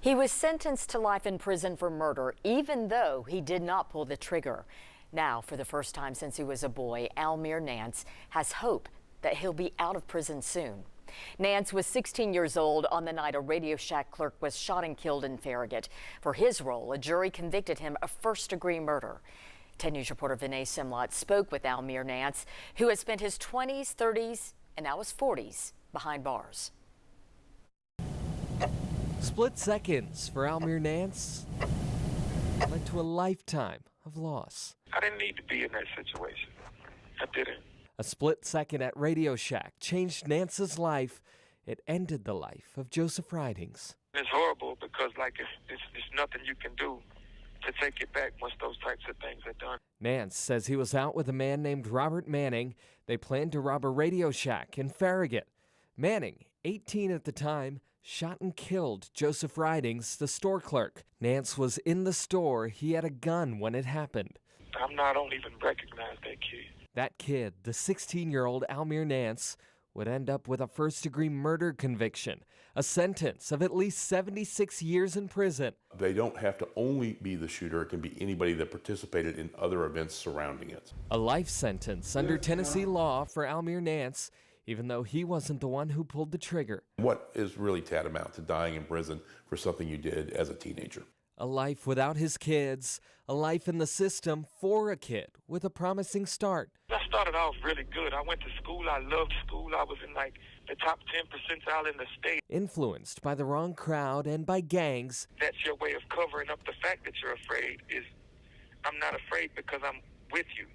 He was sentenced to life in prison for murder, even though he did not pull the trigger. Now, for the first time since he was a boy, Almeer Nance has hope that he'll be out of prison soon. Nance was 16 years old on the night a Radio Shack clerk was shot and killed in Farragut. For his role, a jury convicted him of first-degree murder. 10 News reporter Vinay Simlot spoke with Almeer Nance, who has spent his 20s, 30s, and now his 40s behind bars. Split seconds for Almeer Nance led to a lifetime of loss. I didn't need to be in that situation. I didn't. A split second at Radio Shack changed Nance's life. It ended the life of Joseph Ridings. It's horrible because, it's nothing you can do to take it back once those types of things are done. Nance says he was out with a man named Robert Manning. They planned to rob a Radio Shack in Farragut. Manning, 18 at the time, shot and killed Joseph Ridings, the store clerk. Nance was in the store. He had a gun when it happened. I don't even recognize that kid. That kid, the 16-year-old Almeer Nance, would end up with a first-degree murder conviction, a sentence of at least 76 years in prison. They don't have to only be the shooter. It can be anybody that participated in other events surrounding it. A life sentence under Tennessee law for Almeer Nance, even though he wasn't the one who pulled the trigger. What is really tantamount to dying in prison for something you did as a teenager? A life without his kids, a life in the system for a kid with a promising start. I started off really good. I went to school. I loved school. I was in the top 10 percentile in the state. Influenced by the wrong crowd and by gangs. That's your way of covering up the fact that you're afraid. I'm not afraid because I'm with you.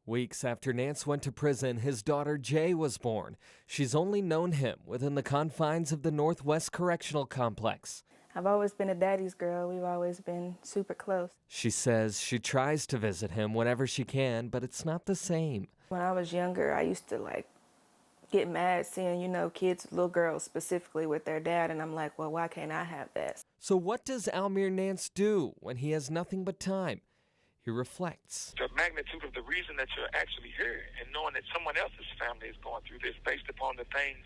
Weeks after Nance went to prison, his daughter Jay was born. She's only known him within the confines of the Northwest Correctional Complex. I've always been a daddy's girl. We've always been super close. She says she tries to visit him whenever she can, but it's not the same. When I was younger, I used to get mad seeing, kids, little girls specifically with their dad, and I'm like, well, why can't I have that? So what does Almeer Nance do when he has nothing but time? He reflects. The magnitude of the reason that you're actually here and knowing that someone else's family is going through this based upon the things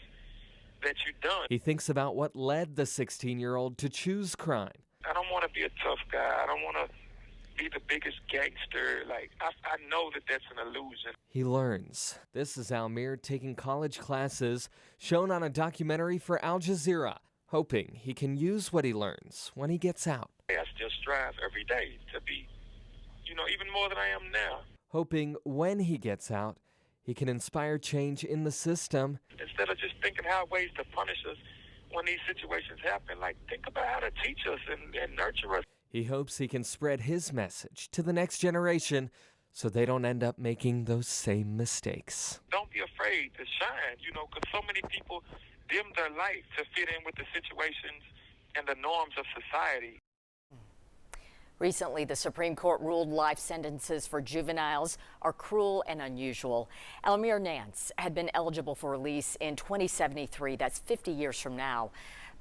that you've done. He thinks about what led the 16-year-old to choose crime. I don't want to be a tough guy. I don't want to be the biggest gangster. I know that that's an illusion. He learns. This is Almeer taking college classes shown on a documentary for Al Jazeera, hoping he can use what he learns when he gets out. I still strive every day to be, even more than I am now. Hoping when he gets out, he can inspire change in the system. Instead of just thinking how ways to punish us when these situations happen, think about how to teach us and nurture us. He hopes he can spread his message to the next generation so they don't end up making those same mistakes. Don't be afraid to shine, because so many people dim their light to fit in with the situations and the norms of society. Recently, the Supreme Court ruled life sentences for juveniles are cruel and unusual. Almeer Nance had been eligible for release in 2073. That's 50 years from now.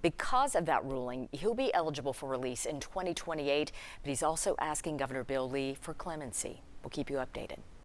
Because of that ruling, he'll be eligible for release in 2028, but he's also asking Governor Bill Lee for clemency. We'll keep you updated.